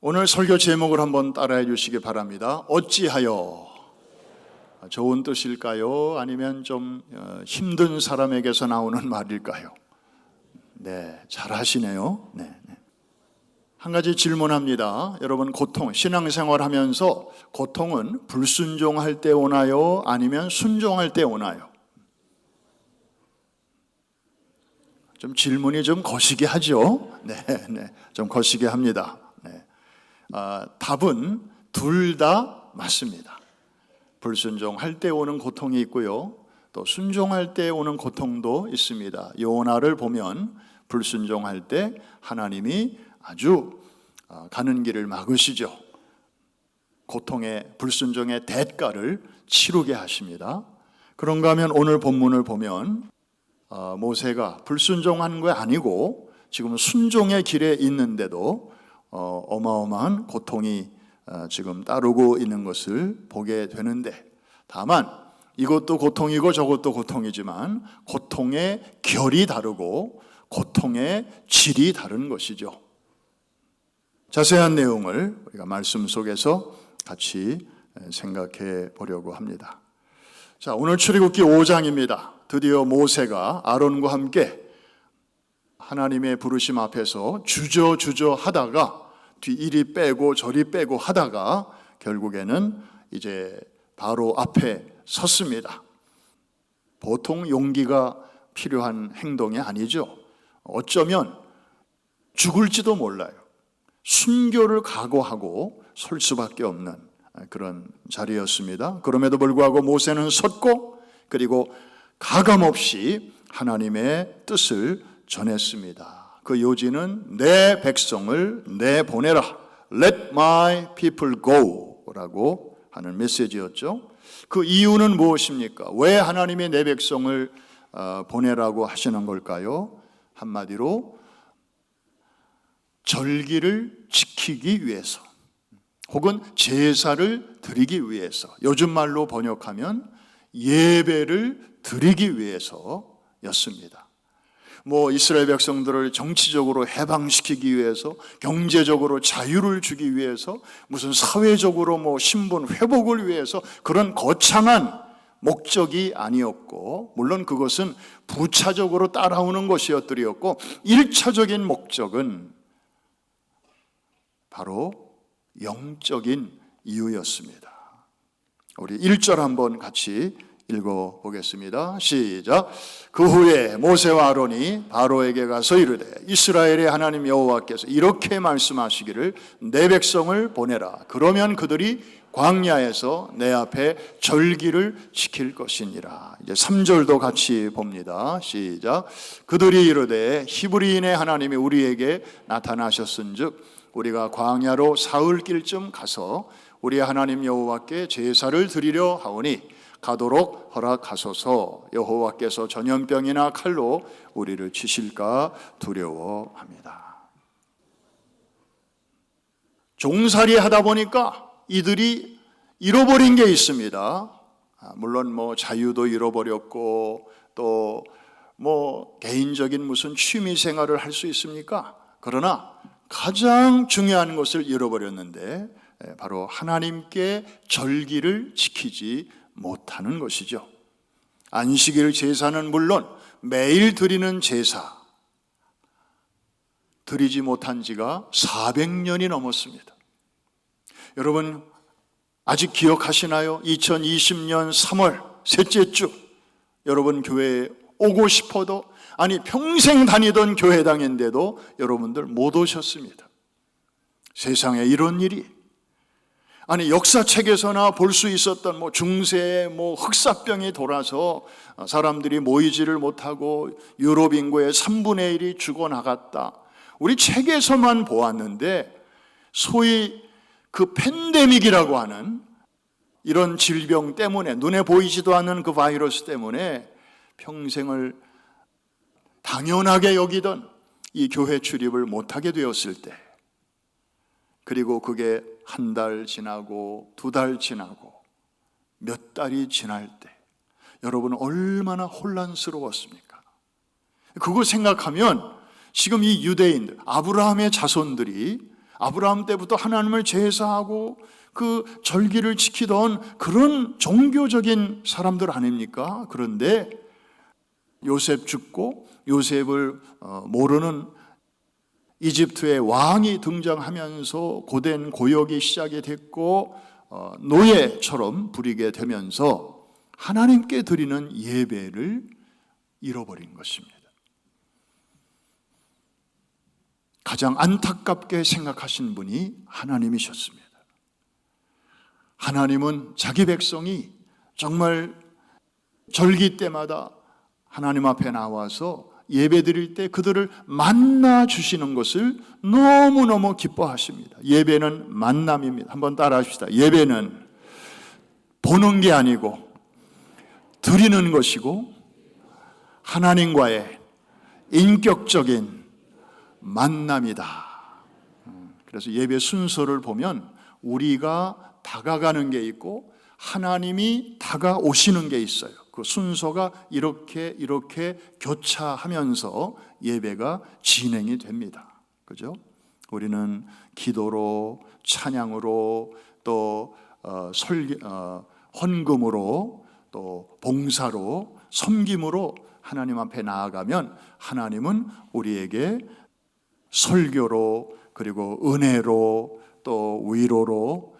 오늘 설교 제목을 한번 따라해 주시기 바랍니다. 어찌하여. 좋은 뜻일까요? 아니면 좀 힘든 사람에게서 나오는 말일까요? 네, 잘 하시네요. 네. 한 가지 질문합니다. 여러분, 신앙생활 하면서 고통은 불순종할 때 오나요? 아니면 순종할 때 오나요? 좀 질문이 좀 거시기 하죠? 네, 좀 거시기 합니다. 답은 둘 다 맞습니다. 불순종할 때 오는 고통이 있고요, 또 순종할 때 오는 고통도 있습니다. 요나를 보면 불순종할 때 하나님이 아주 가는 길을 막으시죠. 고통의 불순종의 대가를 치르게 하십니다. 그런가 하면 오늘 본문을 보면 모세가 불순종한 게 아니고 지금 순종의 길에 있는데도 어마어마한 고통이 지금 따르고 있는 것을 보게 되는데, 다만 이것도 고통이고 저것도 고통이지만 고통의 결이 다르고 고통의 질이 다른 것이죠. 자세한 내용을 우리가 말씀 속에서 같이 생각해 보려고 합니다. 자, 오늘 출애굽기 5장입니다. 드디어 모세가 아론과 함께 하나님의 부르심 앞에서 주저 하다가 이리 빼고 저리 빼고 하다가 결국에는 이제 바로 앞에 섰습니다. 보통 용기가 필요한 행동이 아니죠. 어쩌면 죽을지도 몰라요. 순교를 각오하고 설 수밖에 없는 그런 자리였습니다. 그럼에도 불구하고 모세는 섰고, 그리고 가감없이 하나님의 뜻을 전했습니다. 그 요지는 내 백성을 내보내라, Let my people go 라고 하는 메시지였죠. 그 이유는 무엇입니까? 왜 하나님이 내 백성을 보내라고 하시는 걸까요? 한마디로 절기를 지키기 위해서, 혹은 제사를 드리기 위해서, 요즘 말로 번역하면 예배를 드리기 위해서였습니다. 이스라엘 백성들을 정치적으로 해방시키기 위해서, 경제적으로 자유를 주기 위해서, 무슨 사회적으로 신분 회복을 위해서, 그런 거창한 목적이 아니었고, 물론 그것은 부차적으로 따라오는 것이었더랬고, 1차적인 목적은 바로 영적인 이유였습니다. 우리 1절 한번 같이 읽어보겠습니다. 시작. 그 후에 모세와 아론이 바로에게 가서 이르되 이스라엘의 하나님 여호와께서 이렇게 말씀하시기를 내 백성을 보내라. 그러면 그들이 광야에서 내 앞에 절기를 지킬 것이니라. 이제 3절도 같이 봅니다. 시작. 그들이 이르되 히브리인의 하나님이 우리에게 나타나셨은즉 우리가 광야로 사흘길쯤 가서 우리 하나님 여호와께 제사를 드리려 하오니 가도록 허락하소서. 여호와께서 전염병이나 칼로 우리를 치실까 두려워합니다. 종살이 하다 보니까 이들이 잃어버린 게 있습니다. 물론 자유도 잃어버렸고, 또 개인적인 무슨 취미 생활을 할 수 있습니까? 그러나 가장 중요한 것을 잃어버렸는데, 바로 하나님께 절기를 지키지 못하는 것이죠. 안식일 제사는 물론 매일 드리는 제사, 드리지 못한 지가 400년이 넘었습니다. 여러분 아직 기억하시나요? 2020년 3월 셋째 주, 여러분 교회에 오고 싶어도, 아니 평생 다니던 교회당인데도 여러분들 못 오셨습니다. 세상에 이런 일이, 아니 역사책에서나 볼 수 있었던 중세에 흑사병이 돌아서 사람들이 모이지를 못하고 유럽 인구의 3분의 1이 죽어나갔다, 우리 책에서만 보았는데, 소위 그 팬데믹이라고 하는 이런 질병 때문에, 눈에 보이지도 않는 그 바이러스 때문에 평생을 당연하게 여기던 이 교회 출입을 못하게 되었을 때, 그리고 그게 한 달 지나고 2달 지나고 몇 달이 지날 때 여러분 얼마나 혼란스러웠습니까? 그거 생각하면 지금 이 유대인들, 아브라함의 자손들이 아브라함 때부터 하나님을 제사하고 그 절기를 지키던 그런 종교적인 사람들 아닙니까? 그런데 요셉 죽고 요셉을 모르는 이집트의 왕이 등장하면서 고된 고역이 시작이 됐고 노예처럼 부리게 되면서 하나님께 드리는 예배를 잃어버린 것입니다. 가장 안타깝게 생각하신 분이 하나님이셨습니다. 하나님은 자기 백성이 정말 절기 때마다 하나님 앞에 나와서 예배 드릴 때 그들을 만나 주시는 것을 너무너무 기뻐하십니다. 예배는 만남입니다. 한번 따라 합시다. 예배는 보는 게 아니고 드리는 것이고 하나님과의 인격적인 만남이다. 그래서 예배 순서를 보면 우리가 다가가는 게 있고 하나님이 다가오시는 게 있어요. 그 순서가 이렇게 교차하면서 예배가 진행이 됩니다. 그죠? 우리는 기도로, 찬양으로, 또 헌금으로, 또 봉사로, 섬김으로 하나님 앞에 나아가면 하나님은 우리에게 설교로, 그리고 은혜로, 또 위로로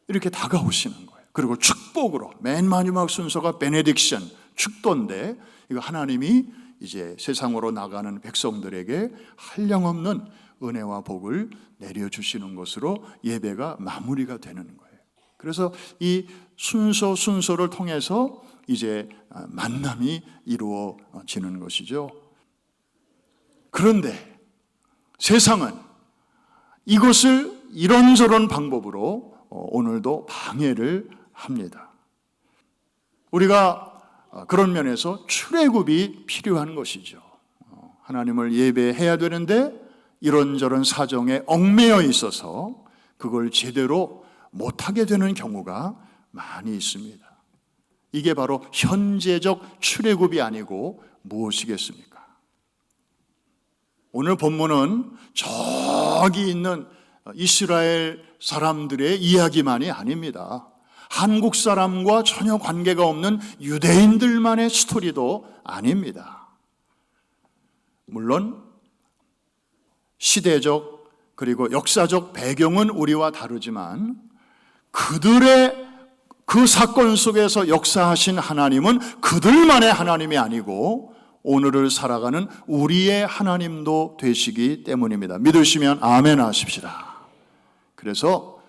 이렇게 다가오시는 거예요. 그리고 축복으로, 맨 마지막 순서가 베네딕션, 축도인데 이거 하나님이 이제 세상으로 나가는 백성들에게 한량없는 은혜와 복을 내려주시는 것으로 예배가 마무리가 되는 거예요. 그래서 이 순서를 통해서 이제 만남이 이루어지는 것이죠. 그런데 세상은 이것을 이런저런 방법으로 오늘도 방해를 합니다. 우리가 그런 면에서 출애굽이 필요한 것이죠. 하나님을 예배해야 되는데 이런저런 사정에 얽매여 있어서 그걸 제대로 못하게 되는 경우가 많이 있습니다. 이게 바로 현재적 출애굽이 아니고 무엇이겠습니까? 오늘 본문은 저기 있는 이스라엘 사람들의 이야기만이 아닙니다. 한국 사람과 전혀 관계가 없는 유대인들만의 스토리도 아닙니다. 물론 시대적 그리고 역사적 배경은 우리와 다르지만 그들의 그 사건 속에서 역사하신 하나님은 그들만의 하나님이 아니고 오늘을 살아가는 우리의 하나님도 되시기 때문입니다. 믿으시면 아멘 하십시다. 그래서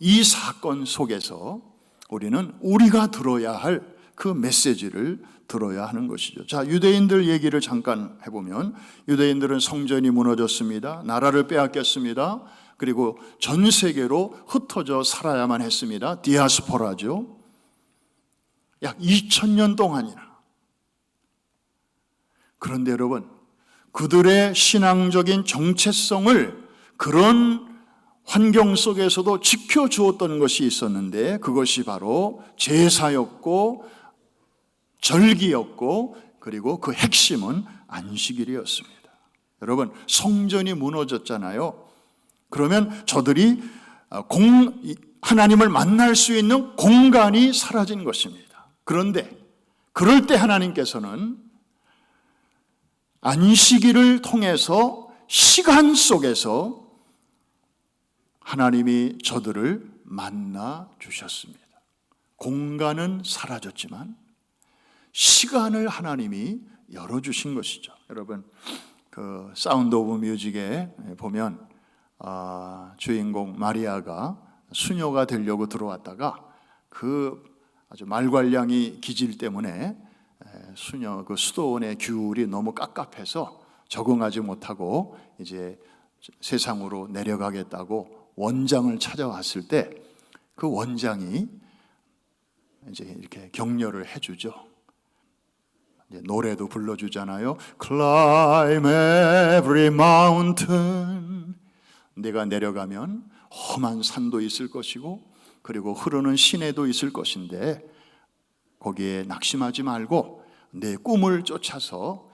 이 사건 속에서 우리는 우리가 들어야 할 그 메시지를 들어야 하는 것이죠. 자, 유대인들 얘기를 잠깐 해보면 유대인들은 성전이 무너졌습니다. 나라를 빼앗겼습니다. 그리고 전 세계로 흩어져 살아야만 했습니다. 디아스포라죠. 약 2000년 동안이나. 그런데 여러분, 그들의 신앙적인 정체성을 그런 환경 속에서도 지켜주었던 것이 있었는데 그것이 바로 제사였고 절기였고 그리고 그 핵심은 안식일이었습니다. 여러분, 성전이 무너졌잖아요. 그러면 저들이 하나님을 만날 수 있는 공간이 사라진 것입니다. 그런데 그럴 때 하나님께서는 안식일을 통해서 시간 속에서 하나님이 저들을 만나 주셨습니다. 공간은 사라졌지만 시간을 하나님이 열어주신 것이죠. 여러분, 그 사운드 오브 뮤직에 보면 주인공 마리아가 수녀가 되려고 들어왔다가 그 아주 말괄량이 기질 때문에 수녀 그 수도원의 귤이 너무 깝깝해서 적응하지 못하고 이제 세상으로 내려가겠다고 원장을 찾아왔을 때 그 원장이 이제 이렇게 격려를 해주죠. 이제 노래도 불러주잖아요. Climb every mountain. 내가 내려가면 험한 산도 있을 것이고 그리고 흐르는 시내도 있을 것인데 거기에 낙심하지 말고 내 꿈을 쫓아서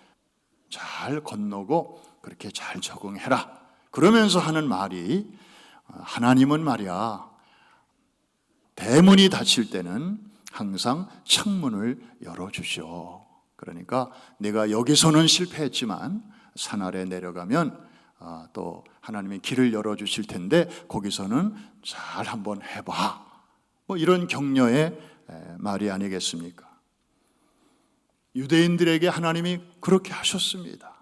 잘 건너고 그렇게 잘 적응해라. 그러면서 하는 말이 하나님은 말이야 대문이 닫힐 때는 항상 창문을 열어주시오. 그러니까 내가 여기서는 실패했지만 산 아래 내려가면 또 하나님의 길을 열어주실 텐데 거기서는 잘 한번 해봐. 뭐 이런 격려의 말이 아니겠습니까? 유대인들에게 하나님이 그렇게 하셨습니다.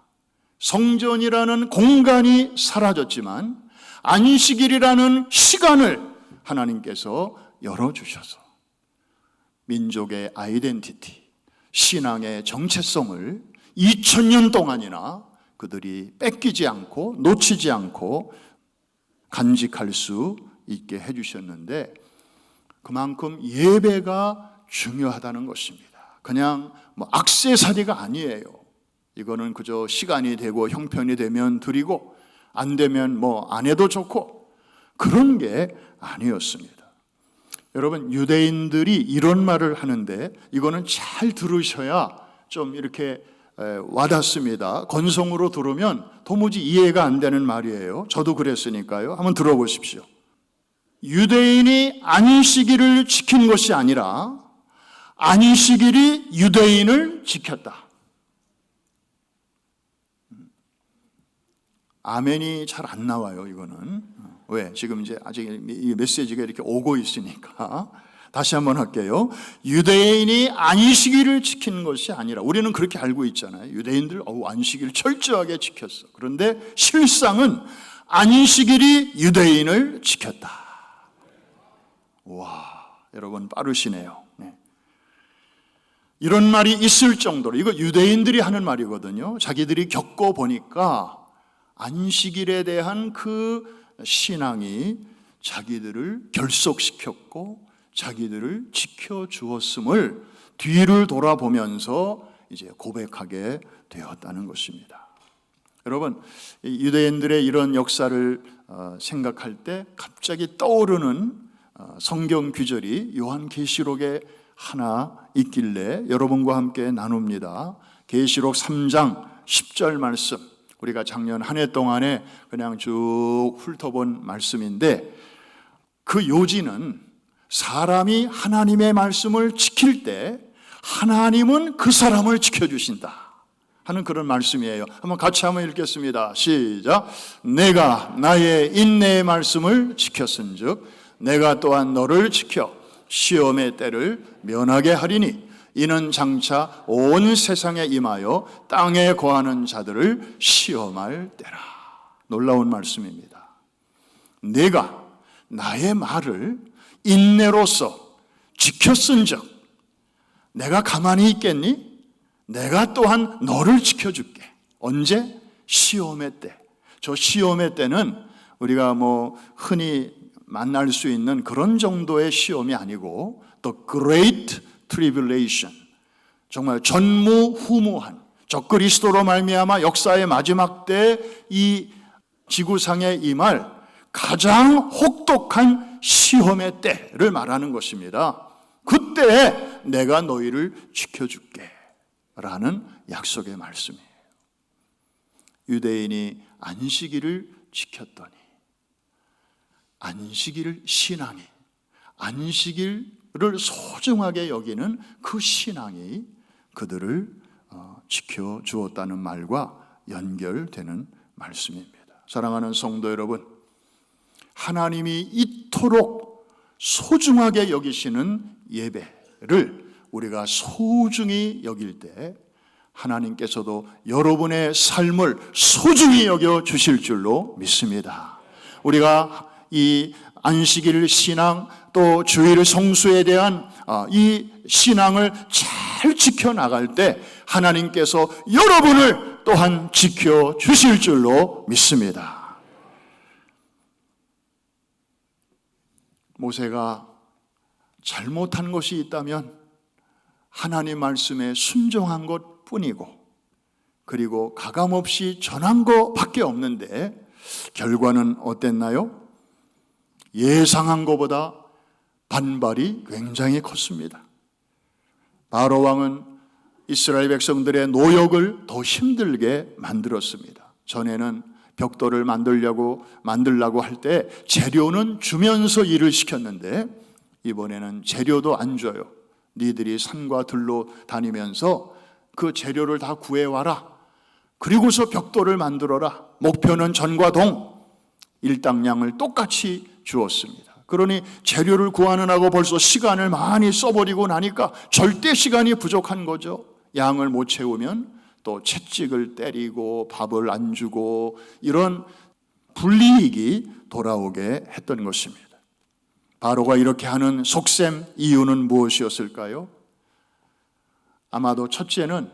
성전이라는 공간이 사라졌지만 안식일이라는 시간을 하나님께서 열어주셔서 민족의 아이덴티티, 신앙의 정체성을 2000년 동안이나 그들이 뺏기지 않고 놓치지 않고 간직할 수 있게 해주셨는데 그만큼 예배가 중요하다는 것입니다. 그냥 액세서리가 아니에요. 이거는 그저 시간이 되고 형편이 되면 드리고 안 되면 안 해도 좋고 그런 게 아니었습니다. 여러분, 유대인들이 이런 말을 하는데 이거는 잘 들으셔야 좀 이렇게 와닿습니다. 건성으로 들으면 도무지 이해가 안 되는 말이에요. 저도 그랬으니까요. 한번 들어보십시오. 유대인이 안식일을 지킨 것이 아니라 안식일이 유대인을 지켰다. 아멘이 잘 안 나와요, 이거는. 왜? 지금 이제 아직 이 메시지가 이렇게 오고 있으니까. 다시 한번 할게요. 유대인이 안식일을 지키는 것이 아니라, 우리는 그렇게 알고 있잖아요. 유대인들, 안식일 철저하게 지켰어. 그런데 실상은 안식일이 유대인을 지켰다. 와, 여러분 빠르시네요. 네. 이런 말이 있을 정도로, 이거 유대인들이 하는 말이거든요. 자기들이 겪어보니까 안식일에 대한 그 신앙이 자기들을 결속시켰고 자기들을 지켜주었음을 뒤를 돌아보면서 이제 고백하게 되었다는 것입니다. 여러분, 유대인들의 이런 역사를 생각할 때 갑자기 떠오르는 성경 규절이 요한계시록에 하나 있길래 여러분과 함께 나눕니다. 계시록 3장 10절 말씀, 우리가 작년 한 해 동안에 그냥 쭉 훑어본 말씀인데 그 요지는 사람이 하나님의 말씀을 지킬 때 하나님은 그 사람을 지켜주신다 하는 그런 말씀이에요. 한번 같이 한번 읽겠습니다. 시작. 내가 나의 인내의 말씀을 지켰은즉 내가 또한 너를 지켜 시험의 때를 면하게 하리니 이는 장차 온 세상에 임하여 땅에 거하는 자들을 시험할 때라. 놀라운 말씀입니다. 내가 나의 말을 인내로서 지켰은즉 내가 가만히 있겠니? 내가 또한 너를 지켜줄게. 언제? 시험의 때. 저 시험의 때는 우리가 흔히 만날 수 있는 그런 정도의 시험이 아니고 The Great Tribulation, 정말 전무후무한 적그리스도로 말미암아 역사의 마지막 때 이 지구상에 임할 가장 혹독한 시험의 때를 말하는 것입니다. 그때 내가 너희를 지켜줄게 라는 약속의 말씀이에요. 유대인이 안식일을 지켰더니 안식일 신앙이, 안식일을 소중하게 여기는 그 신앙이 그들을 지켜주었다는 말과 연결되는 말씀입니다. 사랑하는 성도 여러분, 하나님이 이토록 소중하게 여기시는 예배를 우리가 소중히 여길 때 하나님께서도 여러분의 삶을 소중히 여겨 주실 줄로 믿습니다. 우리가 이 안식일 신앙 또 주일 성수에 대한 이 신앙을 잘 지켜나갈 때 하나님께서 여러분을 또한 지켜주실 줄로 믿습니다. 모세가 잘못한 것이 있다면 하나님 말씀에 순종한 것 뿐이고 그리고 가감없이 전한 것밖에 없는데 결과는 어땠나요? 예상한 것보다 반발이 굉장히 컸습니다. 바로 왕은 이스라엘 백성들의 노역을 더 힘들게 만들었습니다. 전에는 벽돌을 만들려고 할 때 재료는 주면서 일을 시켰는데 이번에는 재료도 안 줘요. 니들이 산과 들로 다니면서 그 재료를 다 구해와라. 그리고서 벽돌을 만들어라. 목표는 전과 동, 일당량을 똑같이 주었습니다. 그러니 재료를 구하느라고 벌써 시간을 많이 써버리고 나니까 절대 시간이 부족한 거죠. 양을 못 채우면 또 채찍을 때리고 밥을 안 주고 이런 불이익이 돌아오게 했던 것입니다. 바로가 이렇게 하는 속셈 이유는 무엇이었을까요? 아마도 첫째는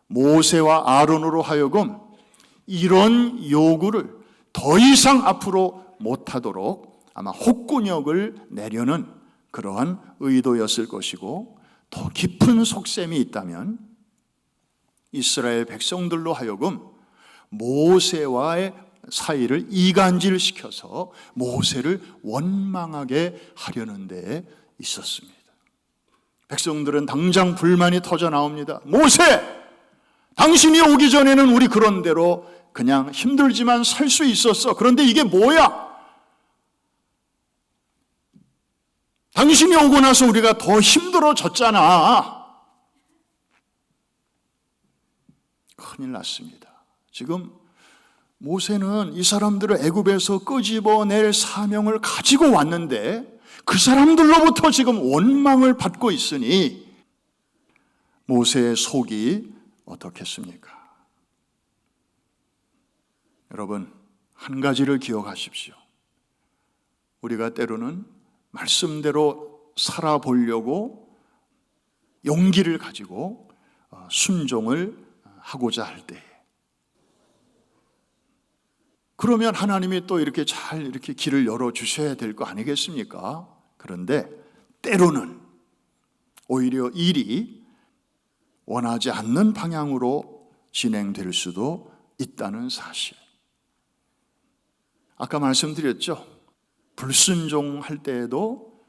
모세와 아론으로 하여금 이런 요구를 더 이상 앞으로 못하도록 아마 혹군역을 내려는 그러한 의도였을 것이고, 더 깊은 속셈이 있다면 이스라엘 백성들로 하여금 모세와의 사이를 이간질시켜서 모세를 원망하게 하려는 데 있었습니다. 백성들은 당장 불만이 터져 나옵니다. 모세! 당신이 오기 전에는 우리 그런 대로 그냥 힘들지만 살 수 있었어. 그런데 이게 뭐야? 당신이 오고 나서 우리가 더 힘들어졌잖아. 큰일 났습니다. 지금 모세는 이 사람들을 애굽에서 끄집어낼 사명을 가지고 왔는데 그 사람들로부터 지금 원망을 받고 있으니 모세의 속이 어떻겠습니까? 여러분, 한 가지를 기억하십시오. 우리가 때로는 말씀대로 살아보려고 용기를 가지고 순종을 하고자 할 때, 그러면 하나님이 또 이렇게 잘 이렇게 길을 열어주셔야 될 거 아니겠습니까? 그런데 때로는 오히려 일이 원하지 않는 방향으로 진행될 수도 있다는 사실. 아까 말씀드렸죠. 불순종할 때에도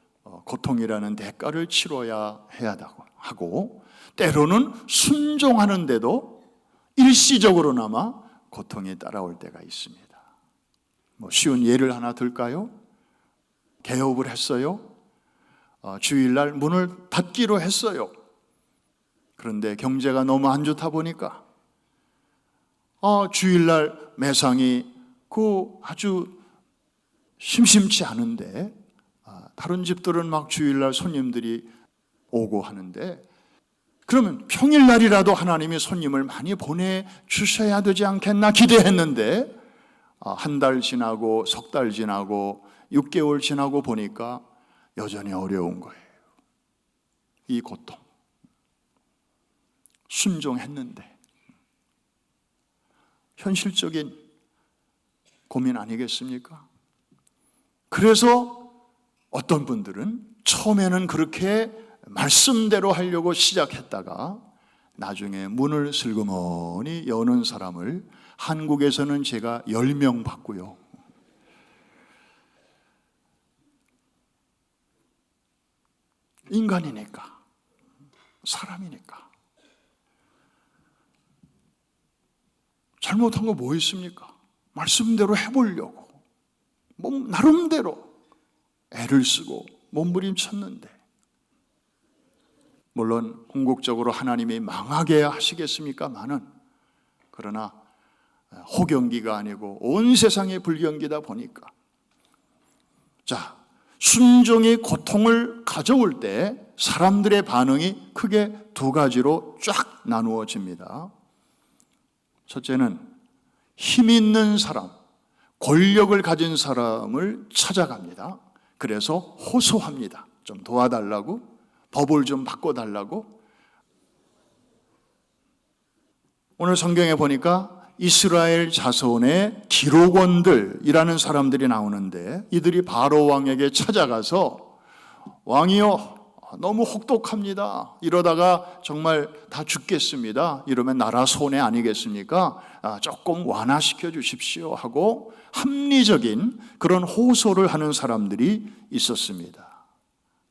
고통이라는 대가를 치러야 해야다고 하고, 때로는 순종하는데도 일시적으로나마 고통이 따라올 때가 있습니다. 쉬운 예를 하나 들까요? 개업을 했어요. 주일날 문을 닫기로 했어요. 그런데 경제가 너무 안 좋다 보니까 주일날 매상이 아주 심심치 않은데 다른 집들은 막 주일날 손님들이 오고 하는데, 그러면 평일날이라도 하나님이 손님을 많이 보내주셔야 되지 않겠나 기대했는데 한 달 지나고 석 달 지나고 6개월 지나고 보니까 여전히 어려운 거예요. 이 고통. 순종했는데. 현실적인 고민 아니겠습니까? 그래서 어떤 분들은 처음에는 그렇게 말씀대로 하려고 시작했다가 나중에 문을 슬그머니 여는 사람을 한국에서는 제가 10명 봤고요. 인간이니까, 사람이니까. 잘못한 거 뭐 있습니까? 말씀대로 해보려고 나름대로 애를 쓰고 몸부림쳤는데, 물론 궁극적으로 하나님이 망하게 하시겠습니까마는, 그러나 호경기가 아니고 온 세상의 불경기다 보니까, 순종이 고통을 가져올 때 사람들의 반응이 크게 두 가지로 쫙 나누어집니다. 첫째는 힘 있는 사람, 권력을 가진 사람을 찾아갑니다. 그래서 호소합니다. 좀 도와달라고, 법을 좀 바꿔달라고. 오늘 성경에 보니까 이스라엘 자손의 기록원들이라는 사람들이 나오는데, 이들이 바로 왕에게 찾아가서 왕이여, 너무 혹독합니다. 이러다가 정말 다 죽겠습니다. 이러면 나라 손해 아니겠습니까? 조금 완화시켜 주십시오 하고 합리적인 그런 호소를 하는 사람들이 있었습니다.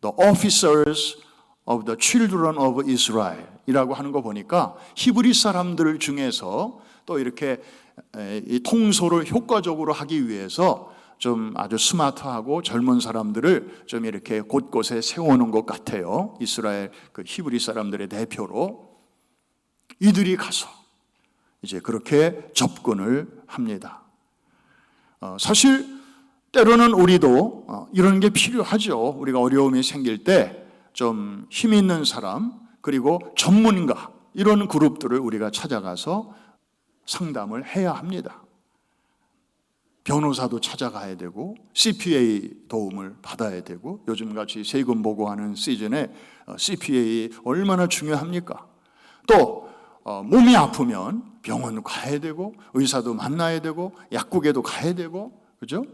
The officers of the children of Israel 이라고 하는 거 보니까 히브리 사람들 중에서 또 이렇게 이 통솔을 효과적으로 하기 위해서 좀 아주 스마트하고 젊은 사람들을 좀 이렇게 곳곳에 세워놓은 것 같아요. 이스라엘 그 히브리 사람들의 대표로 이들이 가서 이제 그렇게 접근을 합니다. 사실 때로는 우리도 이런 게 필요하죠. 우리가 어려움이 생길 때 좀 힘 있는 사람 그리고 전문가 이런 그룹들을 우리가 찾아가서 상담을 해야 합니다. 변호사도 찾아가야 되고 CPA 도움을 받아야 되고 요즘같이 세금 보고하는 시즌에 CPA 얼마나 중요합니까? 또 몸이 아프면 병원 가야 되고 의사도 만나야 되고 약국에도 가야 되고 그죠?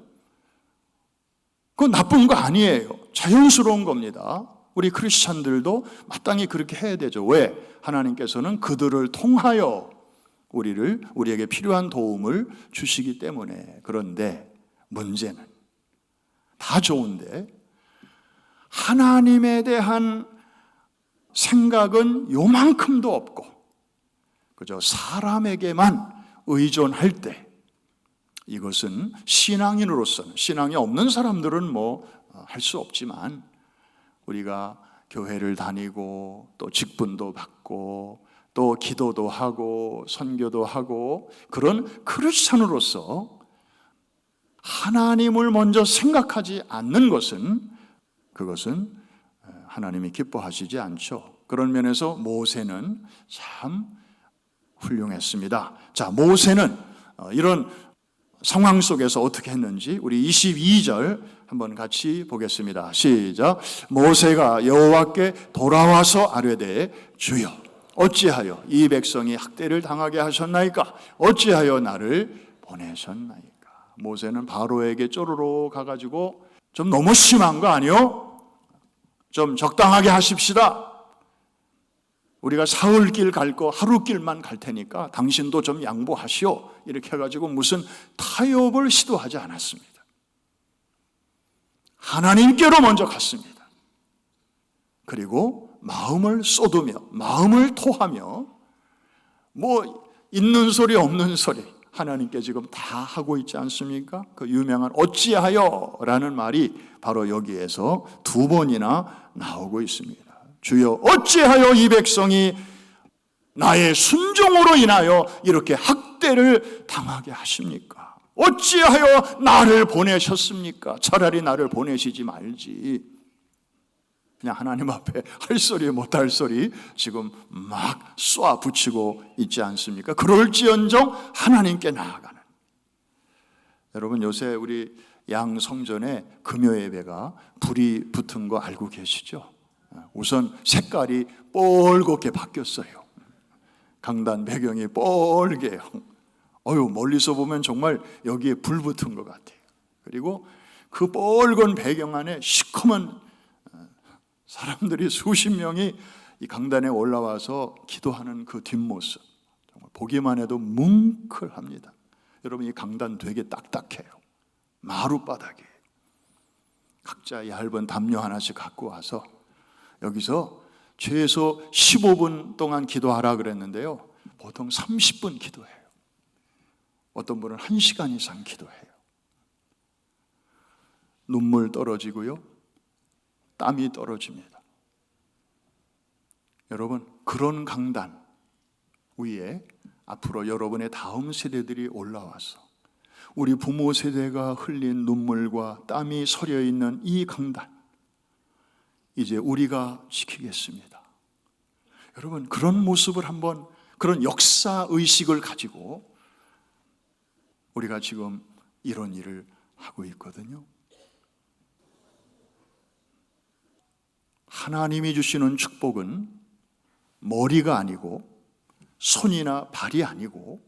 그건 나쁜 거 아니에요. 자연스러운 겁니다. 우리 크리스찬들도 마땅히 그렇게 해야 되죠. 왜? 하나님께서는 그들을 통하여 우리에게 필요한 도움을 주시기 때문에. 그런데 문제는 다 좋은데 하나님에 대한 생각은 요만큼도 없고 그저 사람에게만 의존할 때 이것은 신앙인으로서는 신앙이 없는 사람들은 뭐 할 수 없지만 우리가 교회를 다니고 또 직분도 받고 또 기도도 하고 선교도 하고 그런 크리스찬으로서 하나님을 먼저 생각하지 않는 것은 그것은 하나님이 기뻐하시지 않죠. 그런 면에서 모세는 참 훌륭했습니다. 자, 모세는 이런 상황 속에서 어떻게 했는지 우리 22절 한번 같이 보겠습니다. 시작. 모세가 여호와께 돌아와서 아뢰되 주여 어찌하여 이 백성이 학대를 당하게 하셨나이까? 어찌하여 나를 보내셨나이까? 모세는 바로에게 쪼르르 가가지고 좀 너무 심한 거 아니요? 좀 적당하게 하십시다. 우리가 사흘길 갈 거 하루길만 갈 테니까 당신도 좀 양보하시오. 이렇게 해가지고 무슨 타협을 시도하지 않았습니다. 하나님께로 먼저 갔습니다. 그리고 마음을 쏟으며 마음을 토하며 뭐 있는 소리 없는 소리 하나님께 지금 다 하고 있지 않습니까? 그 유명한 어찌하여 라는 말이 바로 여기에서 두 번이나 나오고 있습니다. 주여 어찌하여 이 백성이 나의 순종으로 인하여 이렇게 학대를 당하게 하십니까? 어찌하여 나를 보내셨습니까? 차라리 나를 보내시지 말지. 그냥 하나님 앞에 할 소리 못할 소리 지금 막 쏴 붙이고 있지 않습니까? 그럴지언정 하나님께 나아가는. 여러분 요새 우리 양 성전에 금요 예배가 불이 붙은 거 알고 계시죠? 우선 색깔이 뻘겋게 바뀌었어요. 강단 배경이 뻘개요. 멀리서 보면 정말 여기에 불 붙은 것 같아요. 그리고 그 뻘건 배경 안에 시커먼 사람들이 수십 명이 이 강단에 올라와서 기도하는 그 뒷모습 정말 보기만 해도 뭉클합니다. 여러분 이 강단 되게 딱딱해요. 마룻바닥이에요. 각자 얇은 담요 하나씩 갖고 와서 여기서 최소 15분 동안 기도하라 그랬는데요. 보통 30분 기도해요. 어떤 분은 1시간 이상 기도해요. 눈물 떨어지고요. 땀이 떨어집니다. 여러분 그런 강단 위에 앞으로 여러분의 다음 세대들이 올라와서 우리 부모 세대가 흘린 눈물과 땀이 서려 있는 이 강단 이제 우리가 지키겠습니다. 여러분 그런 모습을 한번 그런 역사 의식을 가지고 우리가 지금 이런 일을 하고 있거든요. 하나님이 주시는 축복은 머리가 아니고 손이나 발이 아니고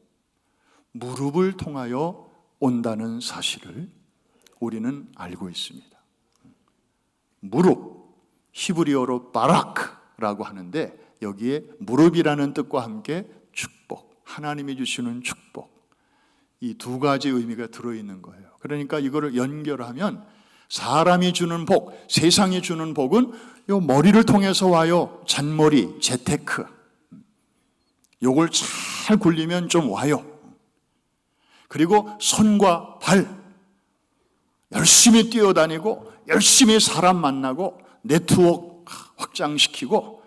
무릎을 통하여 온다는 사실을 우리는 알고 있습니다. 무릎 히브리어로 바라크라고 하는데 여기에 무릎이라는 뜻과 함께 축복, 하나님이 주시는 축복 이 두 가지 의미가 들어있는 거예요. 그러니까 이거를 연결하면 사람이 주는 복, 세상이 주는 복은 요 머리를 통해서 와요. 잔머리, 재테크 요걸 잘 굴리면 좀 와요. 그리고 손과 발, 열심히 뛰어다니고 열심히 사람 만나고 네트워크 확장시키고,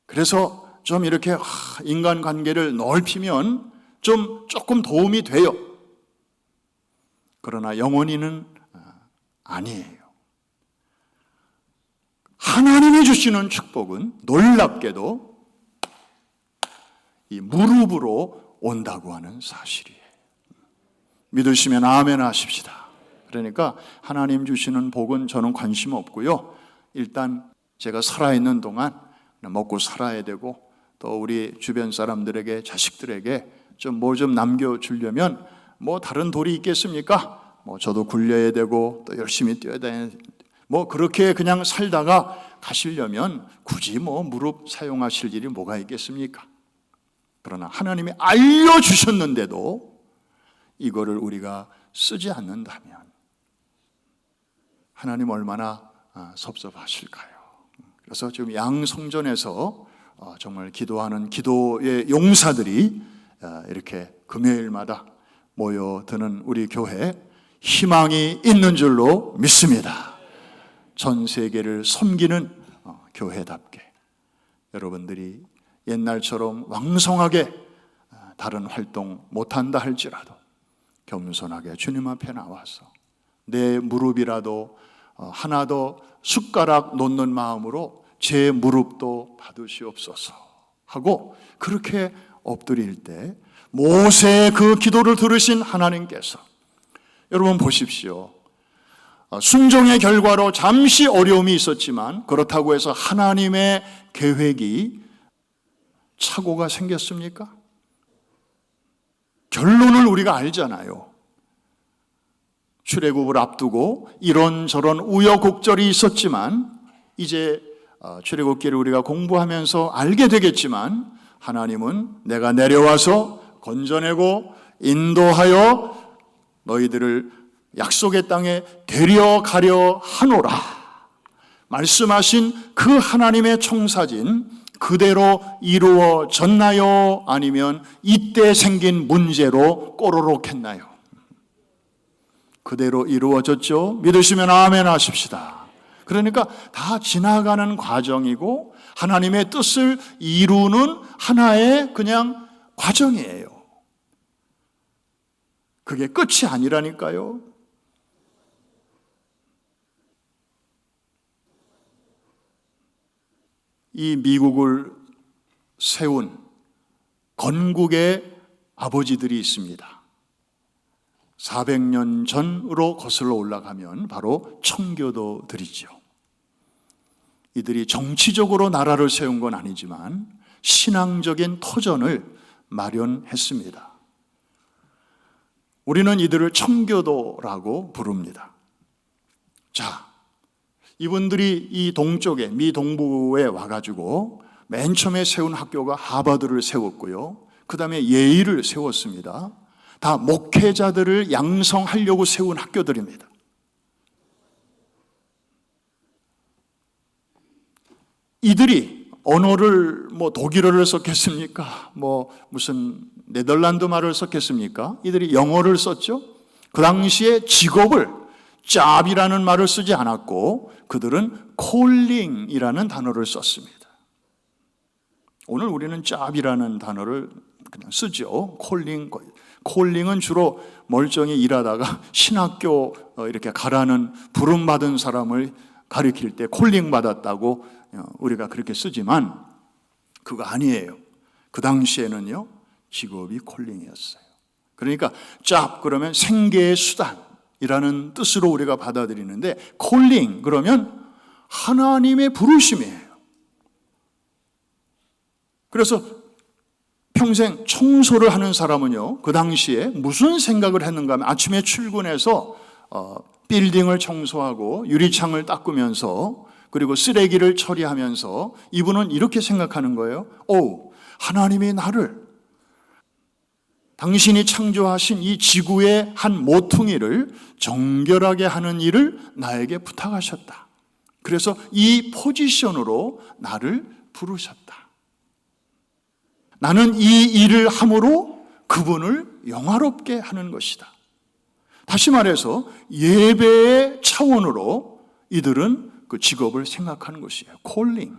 그래서 좀 이렇게 인간관계를 넓히면 조금 도움이 돼요. 그러나 영원히는 아니에요. 하나님이 주시는 축복은 놀랍게도 이 무릎으로 온다고 하는 사실이에요. 믿으시면 아멘 하십시다. 그러니까 하나님 주시는 복은 저는 관심 없고요. 일단 제가 살아있는 동안 먹고 살아야 되고, 또 우리 주변 사람들에게, 자식들에게 뭐 좀 남겨주려면 다른 도리 있겠습니까? 저도 굴려야 되고 또 열심히 뛰어야 되는, 그렇게 그냥 살다가 가시려면 굳이 무릎 사용하실 일이 뭐가 있겠습니까? 그러나 하나님이 알려주셨는데도 이거를 우리가 쓰지 않는다면 하나님 얼마나 섭섭하실까요? 그래서 지금 양성전에서 정말 기도하는 기도의 용사들이 이렇게 금요일마다 모여드는 우리 교회, 희망이 있는 줄로 믿습니다. 전 세계를 섬기는 교회답게 여러분들이 옛날처럼 왕성하게 다른 활동 못한다 할지라도 겸손하게 주님 앞에 나와서 내 무릎이라도 하나 더 숟가락 놓는 마음으로 제 무릎도 받으시옵소서 하고 그렇게 엎드릴 때 모세의 그 기도를 들으신 하나님께서, 여러분 보십시오. 순종의 결과로 잠시 어려움이 있었지만 그렇다고 해서 하나님의 계획이 착오가 생겼습니까? 결론을 우리가 알잖아요. 출애굽을 앞두고 이런저런 우여곡절이 있었지만 이제 출애굽기를 우리가 공부하면서 알게 되겠지만 하나님은 내가 내려와서 건져내고 인도하여 너희들을 약속의 땅에 데려가려 하노라 말씀하신 그 하나님의 청사진 그대로 이루어졌나요? 아니면 이때 생긴 문제로 꼬르륵했나요? 그대로 이루어졌죠? 믿으시면 아멘 하십시다. 그러니까 다 지나가는 과정이고 하나님의 뜻을 이루는 하나의 그냥 과정이에요. 그게 끝이 아니라니까요. 이 미국을 세운 건국의 아버지들이 있습니다. 400년 전으로 거슬러 올라가면 바로 청교도들이죠. 이들이 정치적으로 나라를 세운 건 아니지만 신앙적인 터전을 마련했습니다. 우리는 이들을 청교도라고 부릅니다. 자, 이분들이 이 동쪽에, 미 동부에 와가지고 맨 처음에 세운 학교가 하버드를 세웠고요. 그 다음에 예일을 세웠습니다. 다 목회자들을 양성하려고 세운 학교들입니다. 이들이 언어를 독일어를 썼겠습니까? 무슨 네덜란드 말을 썼겠습니까? 이들이 영어를 썼죠. 그 당시에 직업을 job이라는 말을 쓰지 않았고 그들은 calling이라는 단어를 썼습니다. 오늘 우리는 job이라는 단어를 그냥 쓰죠. calling은 주로 멀쩡히 일하다가 신학교 이렇게 가라는 부름받은 사람을 가리킬 때 콜링 받았다고 우리가 그렇게 쓰지만 그거 아니에요. 그 당시에는요 직업이 콜링이었어요. 그러니까 job 그러면 생계의 수단이라는 뜻으로 우리가 받아들이는데 콜링 그러면 하나님의 부르심이에요. 그래서 평생 청소를 하는 사람은요 그 당시에 무슨 생각을 했는가 하면 아침에 출근해서 빌딩을 청소하고 유리창을 닦으면서 그리고 쓰레기를 처리하면서 이분은 이렇게 생각하는 거예요. 하나님이 나를 당신이 창조하신 이 지구의 한 모퉁이를 정결하게 하는 일을 나에게 부탁하셨다. 그래서 이 포지션으로 나를 부르셨다. 나는 이 일을 함으로 그분을 영화롭게 하는 것이다. 다시 말해서 예배의 차원으로 이들은 그 직업을 생각하는 것이에요. 콜링.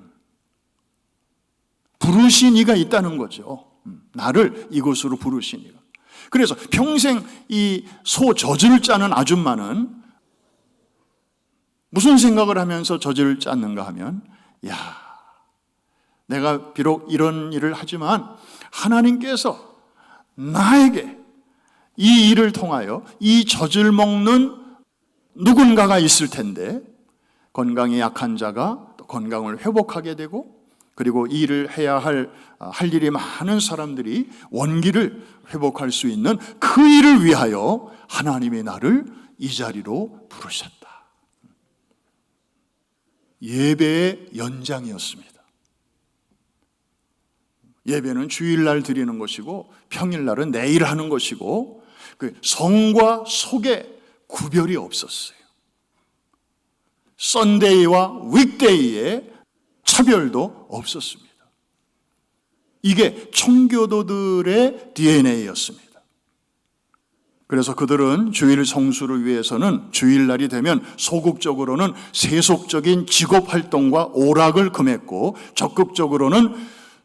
부르신 이가 있다는 거죠. 나를 이곳으로 부르신 이가. 그래서 평생 이 소 젖을 짜는 아줌마는 무슨 생각을 하면서 젖을 짰는가 하면, 야, 내가 비록 이런 일을 하지만 하나님께서 나에게 이 일을 통하여 이 젖을 먹는 누군가가 있을 텐데, 건강이 약한 자가 또 건강을 회복하게 되고, 그리고 이 일을 해야 할 일이 많은 사람들이 원기를 회복할 수 있는 그 일을 위하여 하나님이 나를 이 자리로 부르셨다. 예배의 연장이었습니다. 예배는 주일날 드리는 것이고 평일날은 내일 하는 것이고, 그 성과 속에 구별이 없었어요. 썬데이와 윅데이의 차별도 없었습니다. 이게 청교도들의 DNA였습니다. 그래서 그들은 주일 성수를 위해서는 주일날이 되면 소극적으로는 세속적인 직업활동과 오락을 금했고, 적극적으로는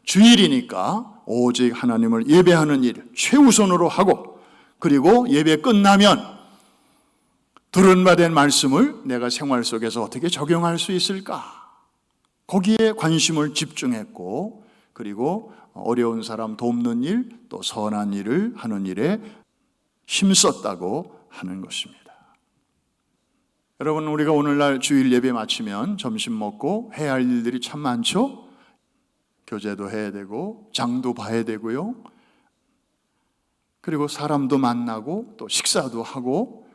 주일이니까 오직 하나님을 예배하는 일 최우선으로 하고, 그리고 예배 끝나면 들은 바 된 말씀을 내가 생활 속에서 어떻게 적용할 수 있을까? 거기에 관심을 집중했고, 그리고 어려운 사람 돕는 일, 또 선한 일을 하는 일에 힘썼다고 하는 것입니다. 여러분, 우리가 오늘날 주일 예배 마치면 점심 먹고 해야 할 일들이 참 많죠? 교제도 해야 되고 장도 봐야 되고요. 그리고 사람도 만나고 또 식사도 하고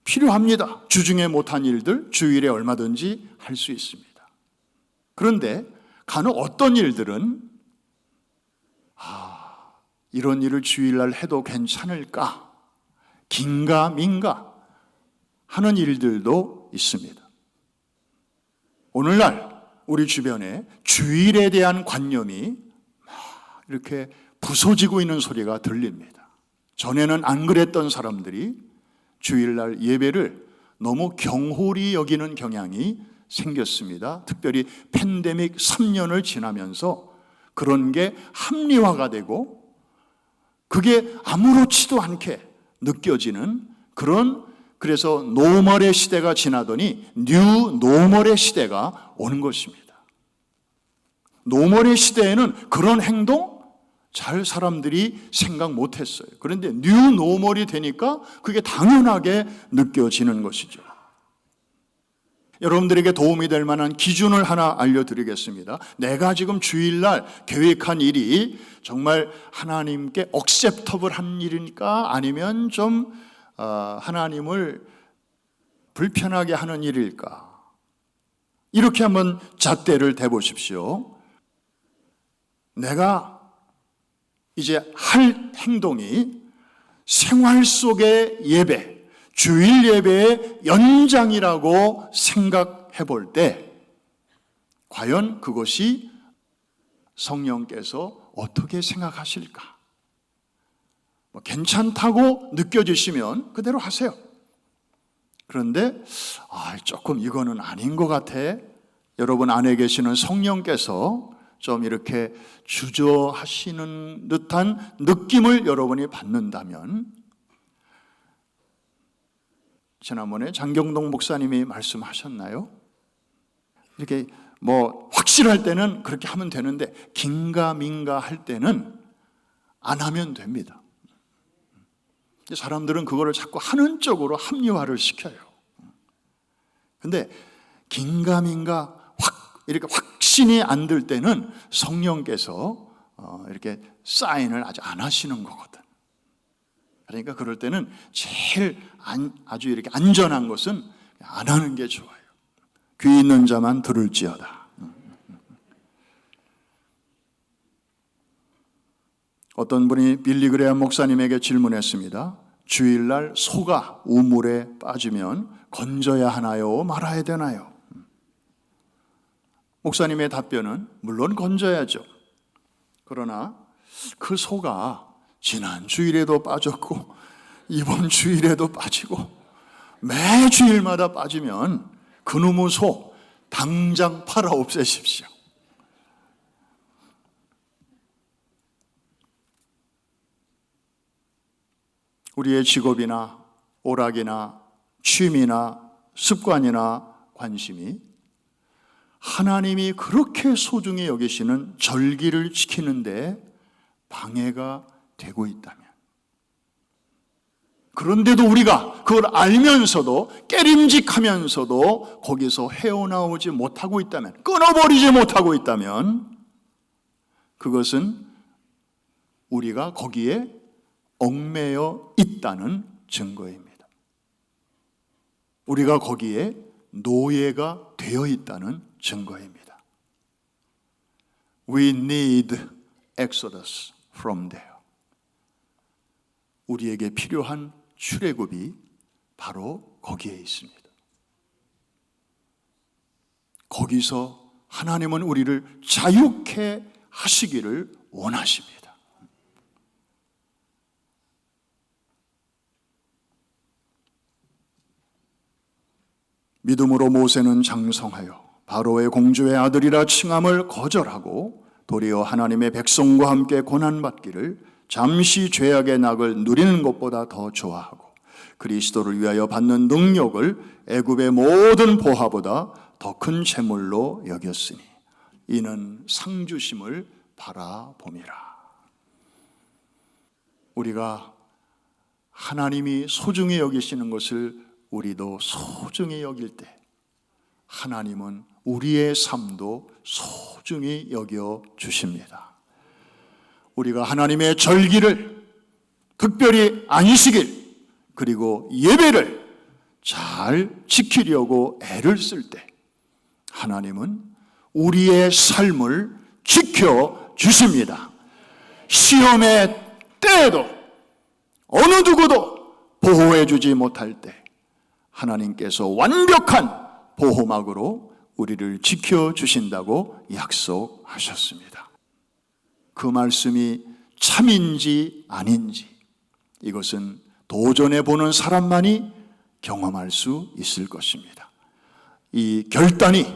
필요합니다. 주중에 못한 일들 주일에 얼마든지 할 수 있습니다. 그런데 간혹 어떤 일들은 이런 일을 주일날 해도 괜찮을까? 긴가민가 하는 일들도 있습니다. 오늘날 우리 주변에 주일에 대한 관념이 이렇게 부서지고 있는 소리가 들립니다. 전에는 안 그랬던 사람들이 주일날 예배를 너무 경홀히 여기는 경향이 생겼습니다. 특별히 팬데믹 3년을 지나면서 그런 게 합리화가 되고 그게 아무렇지도 않게 느껴지는 그래서 노멀의 시대가 지나더니 뉴 노멀의 시대가 오는 것입니다. 노멀의 시대에는 그런 행동 잘 사람들이 생각 못했어요. 그런데 뉴 노멀이 되니까 그게 당연하게 느껴지는 것이죠. 여러분들에게 도움이 될 만한 기준을 하나 알려드리겠습니다. 내가 지금 주일날 계획한 일이 정말 하나님께 억셉터블한 일일까? 아니면 좀 하나님을 불편하게 하는 일일까? 이렇게 한번 잣대를 대보십시오. 내가 이제 할 행동이 생활 속의 예배, 주일 예배의 연장이라고 생각해 볼 때 과연 그것이 성령께서 어떻게 생각하실까? 괜찮다고 느껴지시면 그대로 하세요. 그런데 조금 이거는 아닌 것 같아. 여러분 안에 계시는 성령께서 좀 이렇게 주저하시는 듯한 느낌을 여러분이 받는다면, 지난번에 장경동 목사님이 말씀하셨나요? 이렇게 확실할 때는 그렇게 하면 되는데 긴가민가 할 때는 안 하면 됩니다. 사람들은 그거를 자꾸 하는 쪽으로 합리화를 시켜요. 근데 긴가민가 이렇게 확신이 안 들 때는 성령께서 이렇게 사인을 아직 안 하시는 거거든. 그러니까 그럴 때는 제일 아주 이렇게 안전한 것은 안 하는 게 좋아요. 귀 있는 자만 들을지어다. 어떤 분이 빌리 그레엄 목사님에게 질문했습니다. 주일날 소가 우물에 빠지면 건져야 하나요? 말아야 되나요? 목사님의 답변은 물론 건져야죠. 그러나 그 소가 지난 주일에도 빠졌고 이번 주일에도 빠지고 매 주일마다 빠지면 그놈의 소 당장 팔아 없애십시오. 우리의 직업이나 오락이나 취미나 습관이나 관심이 하나님이 그렇게 소중히 여기시는 절기를 지키는데 방해가 되고 있다면, 그런데도 우리가 그걸 알면서도 깨림직하면서도 거기서 헤어나오지 못하고 있다면, 끊어버리지 못하고 있다면, 그것은 우리가 거기에 얽매여 있다는 증거입니다. 우리가 거기에 노예가 되어 있다는 증거입니다. We need exodus from there. 우리에게 필요한 출애굽이 바로 거기에 있습니다. 거기서 하나님은 우리를 자유케 하시기를 원하십니다. 믿음으로 모세는 장성하여 바로의 공주의 아들이라 칭함을 거절하고 도리어 하나님의 백성과 함께 고난받기를 잠시 죄악의 낙을 누리는 것보다 더 좋아하고 그리스도를 위하여 받는 능력을 애굽의 모든 보화보다 더 큰 재물로 여겼으니 이는 상 주심을 바라봄이라. 우리가 하나님이 소중히 여기시는 것을 우리도 소중히 여길 때 하나님은 우리의 삶도 소중히 여겨 주십니다. 우리가 하나님의 절기를, 특별히 안식일 그리고 예배를 잘 지키려고 애를 쓸 때 하나님은 우리의 삶을 지켜 주십니다. 시험의 때에도 어느 누구도 보호해 주지 못할 때 하나님께서 완벽한 보호막으로 우리를 지켜주신다고 약속하셨습니다. 그 말씀이 참인지 아닌지 이것은 도전해 보는 사람만이 경험할 수 있을 것입니다. 이 결단이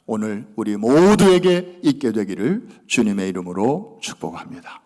오늘 우리 모두에게 있게 되기를 주님의 이름으로 축복합니다.